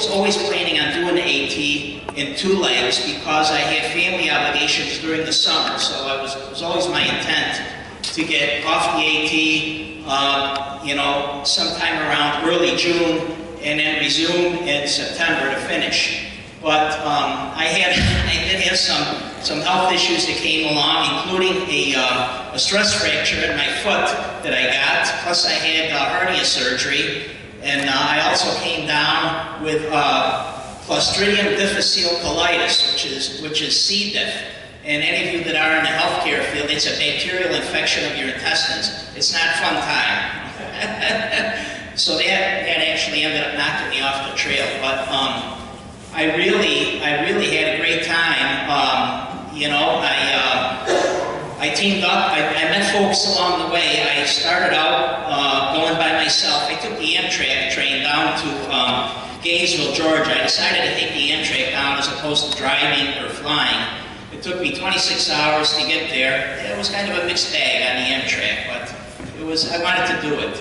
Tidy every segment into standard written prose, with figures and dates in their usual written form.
was always planning on doing the AT in 2 legs because I had family obligations during the summer. So it was always my intent to get off the AT, you know, sometime around early June and then resume in September to finish. But I did have some health issues that came along, including a stress fracture in my foot that I got, plus I had hernia surgery, and I also came down with Clostridium difficile colitis, which is C. diff. And any of you that are in the healthcare field, it's a bacterial infection of your intestines. It's not a fun time. So that actually ended up knocking me off the trail. But I really had a great time. You know, I teamed up. I met folks along the way. I started out going by myself. I took the Amtrak train down to Gainesville, Georgia. I decided to take the Amtrak down as opposed to driving or flying. It took me 26 hours to get there. It was kind of a mixed bag on the Amtrak, but it was, I wanted to do it.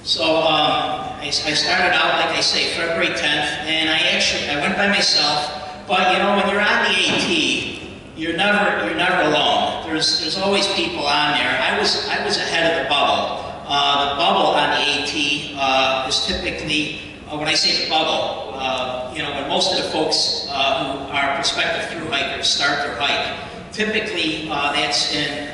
So I started out, like I say, February 10th, and I went by myself. But you know, when you're on the AT, you're never alone. There's always people on there. I was ahead of the bubble. The bubble on the AT is typically, when I say the bubble, you know, when most of the folks who are prospective through hikers start their hike, typically that's in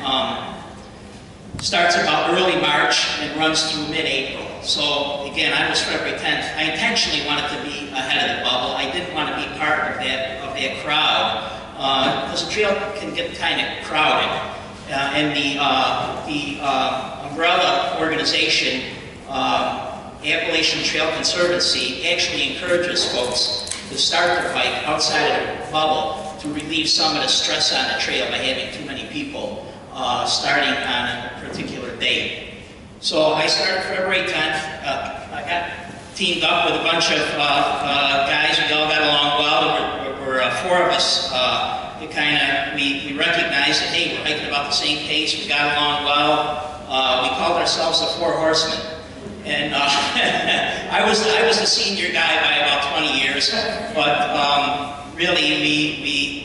starts about early March and runs through mid-April. So again, I was February 10th. I intentionally wanted to be ahead of the bubble. I didn't want to be part of that crowd because the trail can get kind of crowded. And the umbrella organization, Appalachian Trail Conservancy, actually encourages folks to start their hike outside of the bubble to relieve some of the stress on the trail by having too many people starting on a particular date. So I started February 10th. I got teamed up with a bunch of guys. We all got along well. There were 4 of us. We recognized that, hey, we're hiking about the same pace. We got along well. We called ourselves the 4 Horsemen. And I was the senior guy by about 20 years. But really,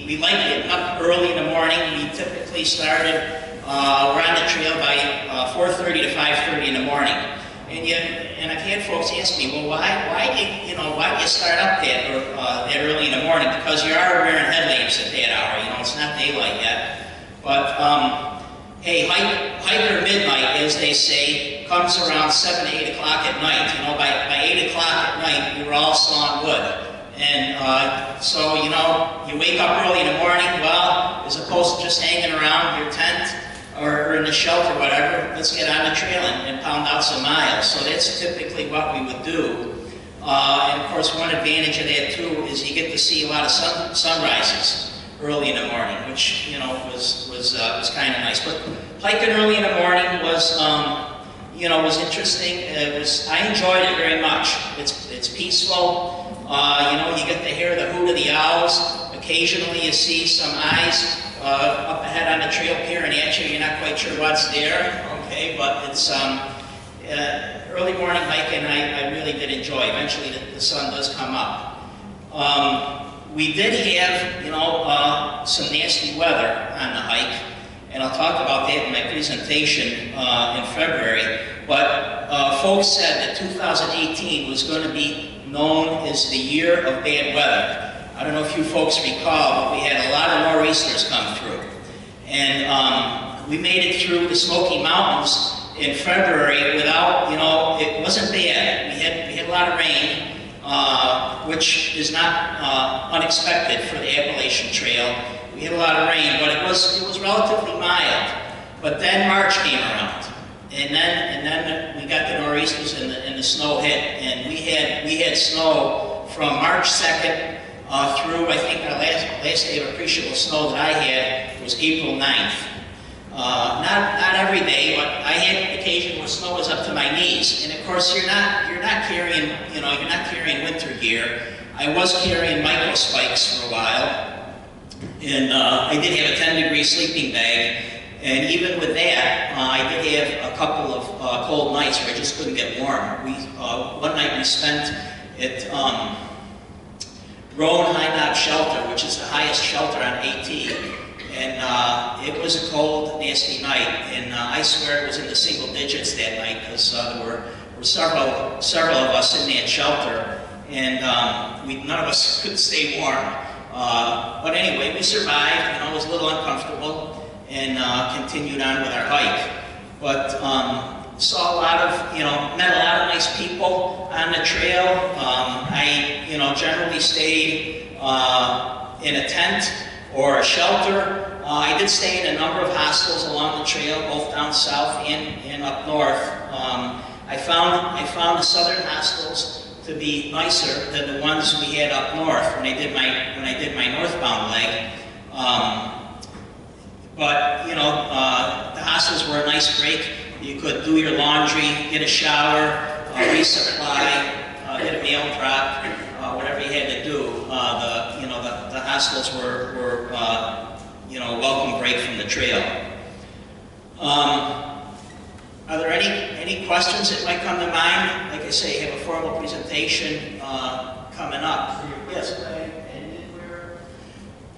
we liked it up early in the morning. We typically started. We're on the trail by 4:30 to 5:30 in the morning, and I've had folks ask me, well, why do you start up that early in the morning? Because you are wearing headlamps at that hour. You know, it's not daylight yet. But hey, hiker midnight, as they say, comes around 7 to 8 o'clock at night. You know, by 8 o'clock at night, we were all sawing wood. And so, you know, you wake up early in the morning, well, as opposed to just hanging around your tent or in the shelter or whatever, let's get on the trail and pound out some miles. So that's typically what we would do. And of course, one advantage of that too is you get to see a lot of sunrises early in the morning, which, you know, was kind of nice. But hiking early in the morning was, you know, was interesting. I enjoyed it very much. It's peaceful. You know, you get to hear the hoot of the owls. Occasionally you see some eyes up ahead on the trail peering at you. You're not quite sure what's there, okay? But it's early morning hiking I really did enjoy. Eventually the sun does come up. We did have, you know, some nasty weather on the hike, and I'll talk about that in my presentation in February. But folks said that 2018 was going to be known as the year of bad weather. I don't know if you folks recall, but we had a lot of nor'easters come through. And we made it through the Smoky Mountains in February without, you know, it wasn't bad. We had a lot of rain, which is not unexpected for the Appalachian Trail. We had a lot of rain, but it was relatively mild. But then March came around. And then we got the nor'easters and the snow hit, and we had snow from March 2nd through, I think our last day of appreciable snow that I had was April 9th. Not every day, but I had an occasion where snow was up to my knees, and of course you're not carrying, you know, you're not carrying winter gear. I was carrying micro spikes for a while, and I did have a 10-degree sleeping bag. And even with that, I did have a couple of cold nights where I just couldn't get warm. One night we spent at Roan High Knob Shelter, which is the highest shelter on AT. And it was a cold, nasty night. And I swear it was in the single digits that night, because there were several of us in that shelter. And none of us could stay warm. But anyway, we survived. You know, it was a little uncomfortable, and continued on with our hike. But saw a lot of, met a lot of nice people on the trail. I, generally stayed in a tent or a shelter. I did stay in a number of hostels along the trail, both down south and up north. I found the southern hostels to be nicer than the ones we had up north when I did my northbound leg. But the hostels were a nice break. You could do your laundry, get a shower, resupply, get a mail drop, whatever you had to do. The hostels were a welcome break from the trail. Are there any questions that might come to mind? Like I say, I have a formal presentation coming up. Yes?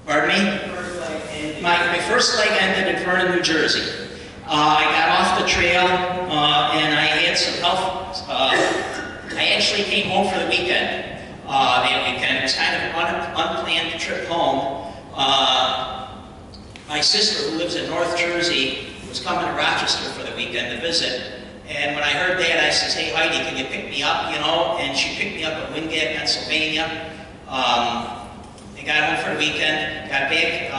Pardon me? My first leg ended in Vernon, New Jersey. I got off the trail and I had some health. I actually came home for the weekend. That weekend, it was kind of an unplanned trip home. My sister, who lives in North Jersey, was coming to Rochester for the weekend to visit. And when I heard that, I said, "Hey Heidi, can you pick me up?" And she picked me up at Wingate, Pennsylvania. I got home for the weekend, got back,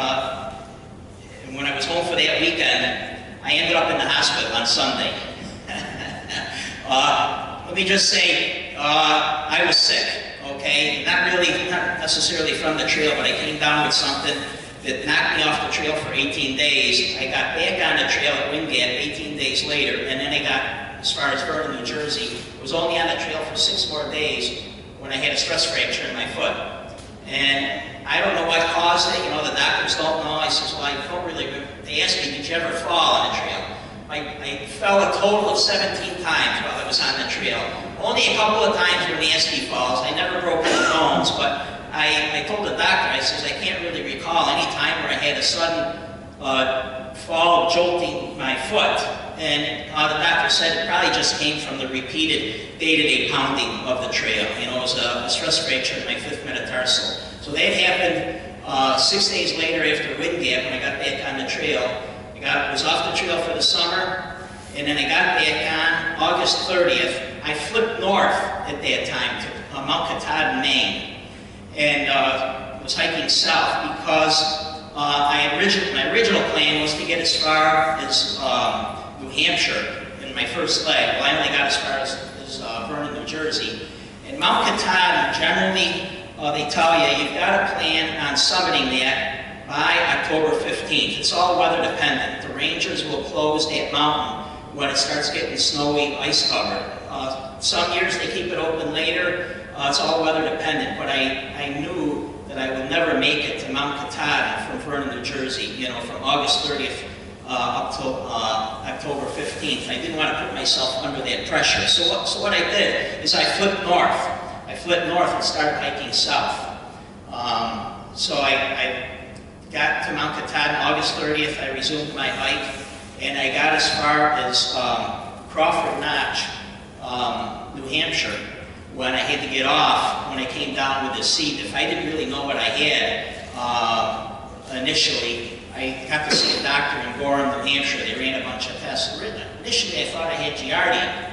and when I was home for that weekend, I ended up in the hospital on Sunday. Let me just say, I was sick, okay? Not necessarily from the trail, but I came down with something that knocked me off the trail for 18 days. I got back on the trail at Wingate 18 days later, and then I got as far as Vernon, New Jersey. I was only on the trail for 6 more days when I had a stress fracture in my foot. And I don't know what caused it. The doctors don't know. I says, well, I don't really remember. They asked me, did you ever fall on the trail? I fell a total of 17 times while I was on the trail. Only a couple of times were nasty falls. I never broke any bones, but I told the doctor, I says, I can't really recall any time where I had a sudden fall jolting my foot. And the doctor said it probably just came from the repeated day-to-day pounding of the trail. It was a stress fracture in my 5th metatarsal. So that happened 6 days later after Wingate when I got back on the trail. I was off the trail for the summer, and then I got back on August 30th. I flipped north at that time to Mount Katahdin, Maine, and was hiking south because my original plan was to get as far as New Hampshire in my first leg. Well, I only got as far as Vernon, New Jersey. And Mount Katahdin, generally, they tell you you've got to plan on summiting that by October 15th. It's all weather dependent. The rangers will close that mountain when it starts getting snowy, ice covered. Some years they keep it open later. It's all weather dependent, but I knew that I would never make it to Mount Katahdin from Vernon, New Jersey, from August 30th up till October 15th. I didn't want to put myself under that pressure. So what I did is I flipped north. I flipped north and started hiking south. So I got to Mount Katahdin August 30th. I resumed my hike, and I got as far as Crawford Notch, New Hampshire, when I had to get off when I came down with the seat. If I didn't really know what I had initially, I got to see a doctor in Gorham, New Hampshire. They ran a bunch of tests. Initially, I thought I had Giardia,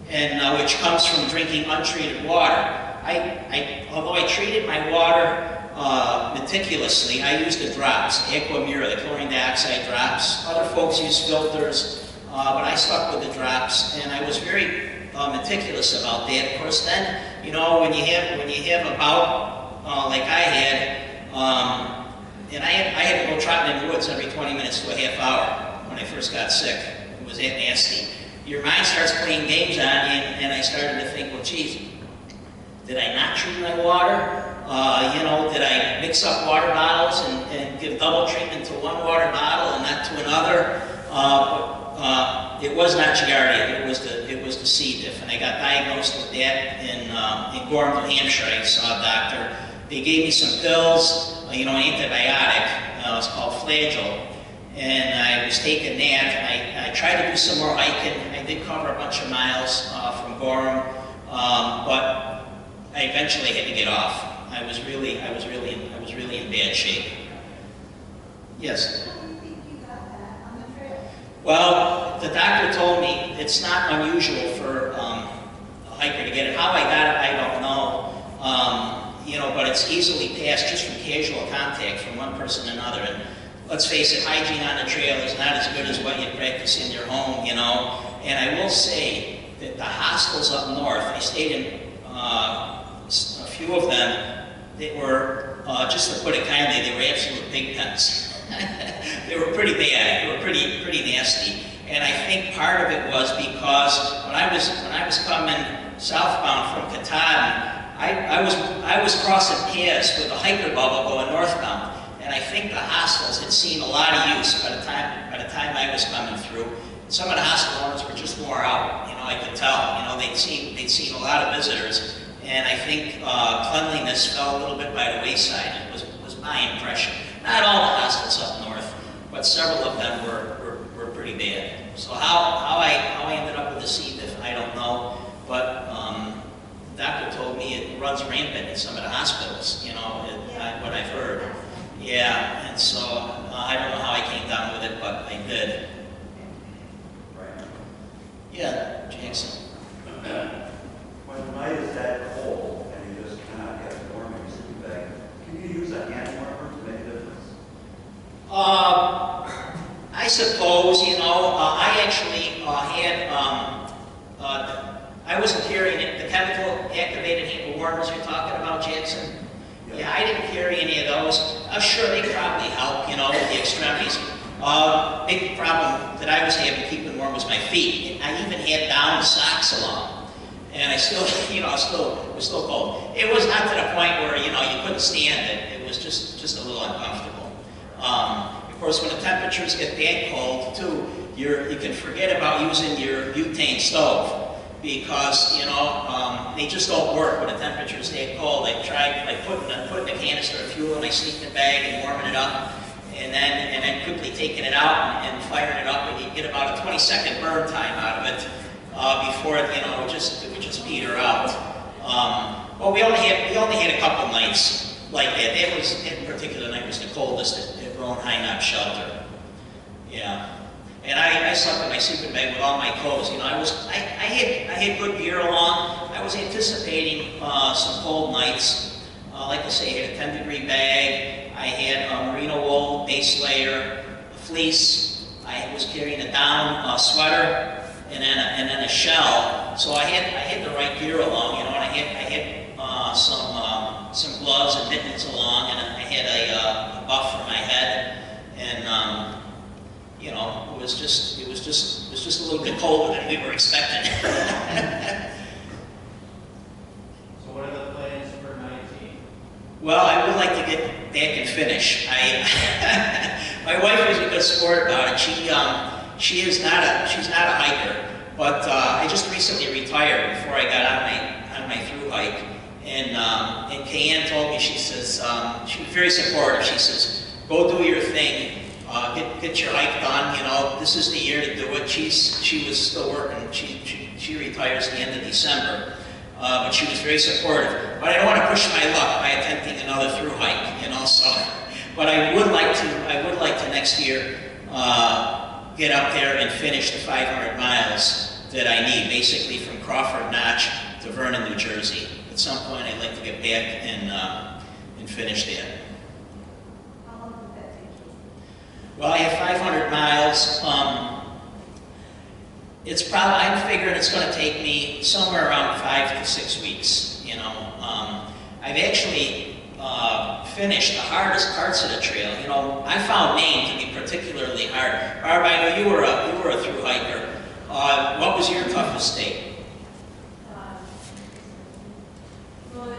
and which comes from drinking untreated water. Although I treated my water meticulously, I used the drops, Aquamira, the chlorine dioxide drops. Other folks use filters, but I stuck with the drops, and I was very meticulous about that. Of course, then, when you have a bout like I had, and I had to go trotting in the woods every 20 minutes to a half hour when I first got sick. It was that nasty. Your mind starts playing games on you, and I started to think, well, geez, did I not treat my water? Did I mix up water bottles and give double treatment to one water bottle and not to another? It was not Giardia. It was the C. diff, and I got diagnosed with that in Gorham, New Hampshire. I saw a doctor, they gave me some pills, you know, an antibiotic. It was called Flagyl. And I was taking that. I tried to do some more hiking. I did cover a bunch of miles from Gorham, but I eventually had to get off. I was really in bad shape. Yes. How do you think you got that on the trail? Well, the doctor told me it's not unusual for a hiker to get it. How I got it, I don't know. You know, but it's easily passed just from casual contact from one person to another. And let's face it, hygiene on the trail is not as good as what you practice in your home, you know. And I will say that the hostels up north, I stayed in a few of them, they were, just to put it kindly, they were absolute pig pens. They were pretty bad. They were pretty nasty. And I think part of it was because when I was coming southbound from Katahdin, I was crossing paths with a hiker bubble going northbound, and I think the hostels had seen a lot of use by the time I was coming through. Some of the hostel owners were just more out, you know, I could tell. You know, they'd seen a lot of visitors, and I think cleanliness fell a little bit by the wayside. It was my impression. Not all the hostels up north, but several of them were pretty bad. So how I ended up with the C. diff, I don't know, but the doctor told me it runs rampant in some of the hospitals, you know, what I've heard. Yeah, and so I don't know how I came down with it, but I did. Yeah, Jackson. When the night is that cold and you just cannot get warm in your sleeping bag, can you use a hand warmer to make a difference? I suppose, you know, I actually had, I wasn't carrying it, the chemical activated hand warmers you're talking about, Jackson. Yeah, I didn't carry any of those. I'm sure they probably help, you know, with the extremities. Big problem that I was having keeping warm was my feet. I even had down socks along. And I still, you know, it was still cold. It was not to the point where, you know, you couldn't stand it. It was just a little uncomfortable. Of course, when the temperatures get that cold, too, you can forget about using your butane stove because, you know, they just don't work when the temperature's that cold. I tried like putting a canister of fuel in my sleeping bag and warming it up, and then quickly taking it out and firing it up, and you get about a 20-second burn time out of it before it, you know, it would just peter out. Well, we only had a couple nights like that. That particular night was the coldest at Roan High Knob Shelter. Yeah. And I slept in my sleeping bag with all my clothes. You know, I had good gear along. I was anticipating some cold nights. Like I say, I had a 10-degree bag. I had a merino wool base layer, a fleece. I was carrying a down sweater and then a shell. So I had the right gear along. You know, and I had some gloves and mittens along, and I had a buff for my head, and you know, it was just a little bit colder than we were expecting. So what are the plans for 19? Well, I would like to get back and finish. My wife is a good sport about it. She's not a hiker, but I just recently retired before I got on my through hike. And Kayanne told me, she says, she was very supportive. She says, go do your thing, get your hike done. You know, this is the year to do it. She was still working. She retires at the end of December, but she was very supportive. But I don't want to push my luck by attempting another through hike. You know, so. But I would like to next year get up there and finish the 500 miles that I need, basically from Crawford Notch to Vernon, New Jersey. At some point, I'd like to get back and finish that. How long did that take you? Well, I have 500 miles. I'm figuring it's going to take me somewhere around 5 to 6 weeks. You know, I've actually finished the hardest parts of the trail. You know, I found Maine to be particularly hard. Barb, I know you were a through hiker. What was your toughest state? Well,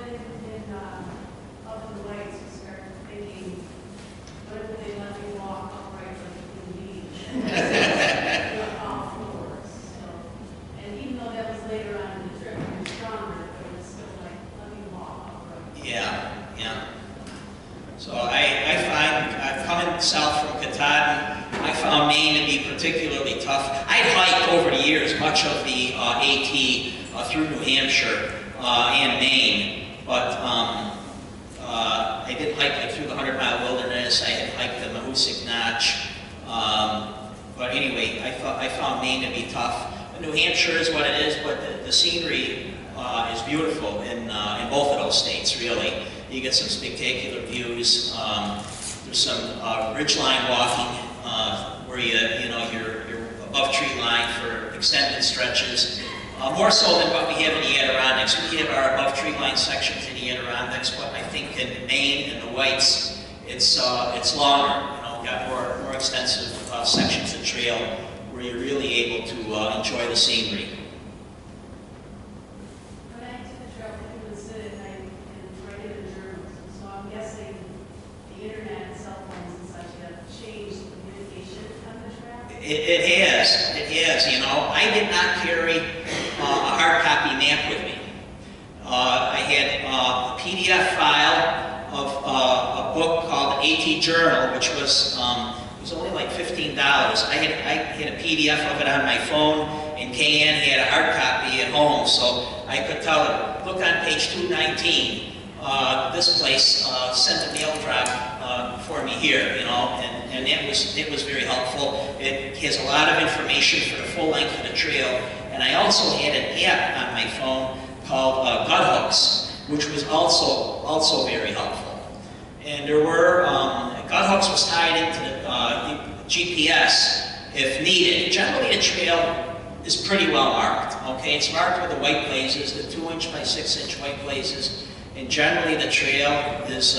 up in the lights, you start thinking, what if they let me walk upright like a human being? Off floors. So, and even though that was later on in the trip, we were stronger, but it was still like, let me walk upright. Yeah. Yeah. So I've coming south from Katahdin, I found Maine to be particularly tough. I'd hiked over the years much of the AT through New Hampshire and Maine, but I did hike like through the 100-mile wilderness. I had hiked the Mahoosic Notch. But anyway, I found Maine to be tough. New Hampshire is what it is, but the scenery is beautiful in both of those states, really. You get some spectacular views. There's some ridgeline walking where you're above tree line for extended stretches. More so than what we have in the Adirondacks. We have our above tree line sections in the Adirondacks, but I think in Maine and the Whites, it's longer. Got more extensive sections of trail where you're really able to enjoy the scenery. When I took the trail, I would sit at night and write it in journals. So I'm guessing the internet and cell phones and such have changed the communication on the trail. It has. I did not carry a hard copy map with me. I had a PDF file of a book called AT Journal, which was only like $15. I had a PDF of it on my phone, and Kayanne had a hard copy at home, so I could tell her, look on page 219. This place sent a mail drop for me here, and it was very helpful. It has a lot of information for the full length of the trail, and I also had an app on my phone called Gut Hooks, which was also very helpful. And there were Gut Hooks was tied into the GPS if needed. Generally, the trail is pretty well marked. Okay, it's marked with the white blazes, the 2-inch by 6-inch white blazes. And generally the trail is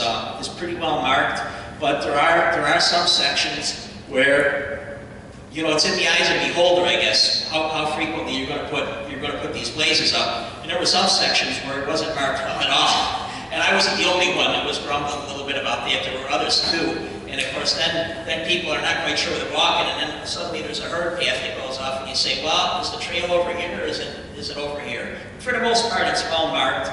pretty well marked, but there are some sections where it's in the eyes of the beholder, I guess, how frequently you're going to put these blazes up. And there were some sections where it wasn't marked at all, and I wasn't the only one that was grumbling a little bit about that. There were others too, and of course then people are not quite sure where they're walking, and then suddenly there's a herd path that goes off, and you say, well, is the trail over here or is it over here? For the most part, it's well marked.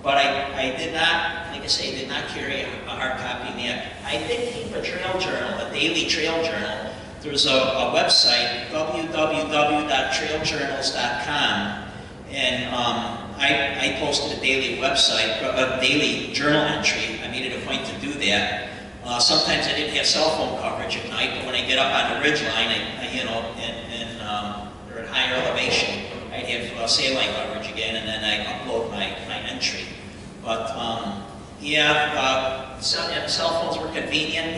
But I did not, like I say, did not carry a hard copy map. I did keep a trail journal, a daily trail journal. There's a website, www.trailjournals.com, and I posted a daily website, a daily journal entry. I made it a point to do that. Sometimes I didn't have cell phone coverage at night, but when I get up on the ridge line, or at higher elevation, I'd have saline coverage again, and then I upload my entry. But cell phones were convenient.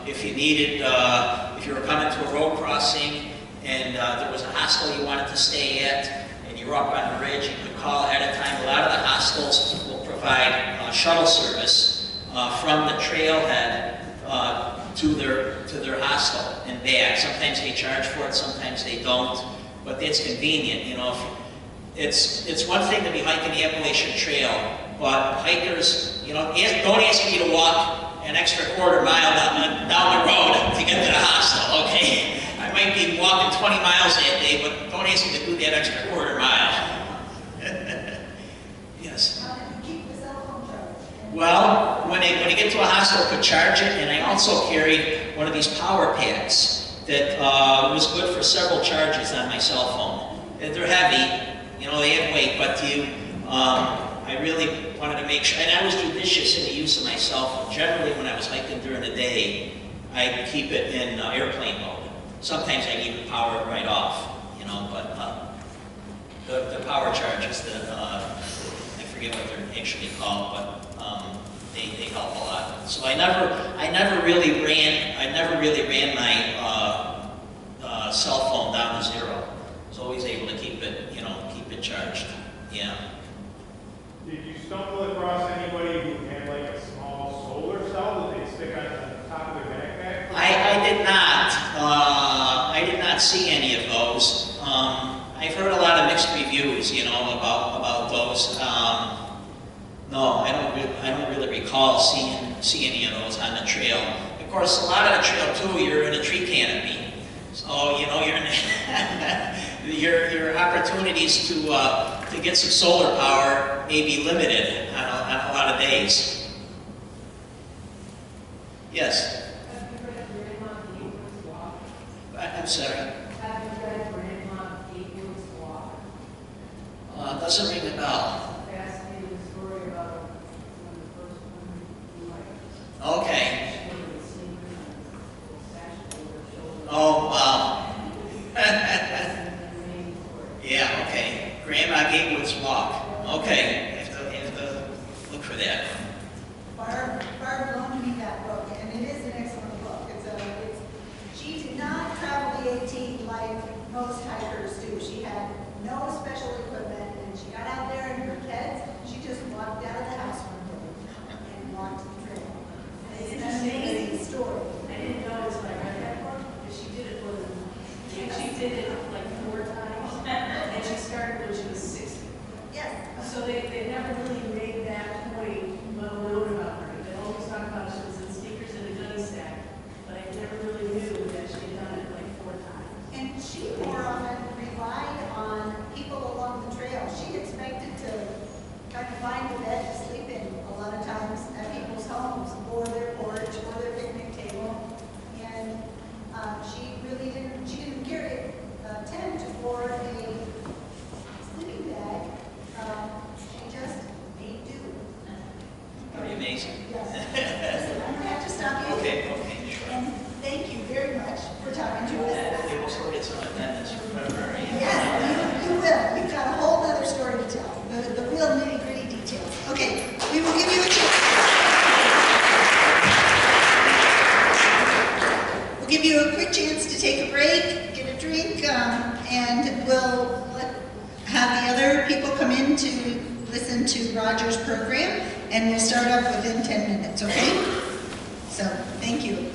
If you needed, if you were coming to a road crossing and there was a hostel you wanted to stay at, and you were up on the ridge, you could call ahead of time. A lot of the hostels will provide shuttle service from the trailhead to their hostel and back. Sometimes they charge for it, sometimes they don't. But that's convenient, It's one thing to be hiking the Appalachian Trail, but hikers, don't ask me to walk an extra quarter mile down the road to get to the hostel, okay? I might be walking 20 miles that day, but don't ask me to do that extra quarter mile. Yes. How did you keep the cell phone charged? Well, when you get to a hostel, I could charge it, and I also carried one of these power packs that was good for several charges on my cell phone. They're heavy, they have weight, but I really wanted to make sure, and I was judicious in the use of my cell phone. Generally, when I was hiking during the day, I'd keep it in airplane mode. Sometimes I'd even power it right off, but the power charges, I forget what they're actually called, but they help a lot. So I never really ran my cell phone down to zero. I was always able to keep it charged. Yeah. Did you stumble across anybody who had like a small solar cell that they stick on the top of their backpack? I did not see any of those. I've heard a lot of mixed reviews, about those. No, I don't really recall seeing any of those on the trail. Of course, a lot of the trail too, you're in a tree canopy, so you're in your opportunities to to get some solar power may be limited on a lot of days. Yes? Have you read Grandma Gatewood's Walk? I'm sorry. Have you read Grandma Gatewood's Walk? Doesn't ring a bell. Fascinating story about when the first woman who like Okay. she was singing and sash over her shoulder. Oh, wow. And the rain for it. Yeah, okay. Grandma Gatewood's Walk. Okay, have to look for that. Barb loaned me that book, and it is an excellent book. She did not travel the AT like most hikers do. She had no special equipment, and she got out there in her kids. She just walked out of the house one day and walked the trail. And it's an amazing story. I didn't know until I read that book, but she did it she did it like 4 times, and she started when she was 60. Yes. So they never really made that point well known about her. They always talk about she was in sneakers and a gunny sack, but I never really knew that she had done it like 4 times. And she more often relied on people along the trail. She expected to kind of find a bed to sleep in a lot of times at people's homes, or their porch, or their picnic table. And she didn't carry a tent or a sleeping bag. She just made do. Pretty amazing. Yes. Listen, I'm going to have to stop you. Okay, sure. And thank you very much for talking to us. People still get some attendance from February. Yes, you will. You've got a whole other story to tell, the real nitty-gritty details. Okay, we will give you a chance. We'll give you a quick chance to take a break, get a drink, and we'll have the other people come in to listen to Roger's program, and we'll start up within 10 minutes, okay? So, thank you.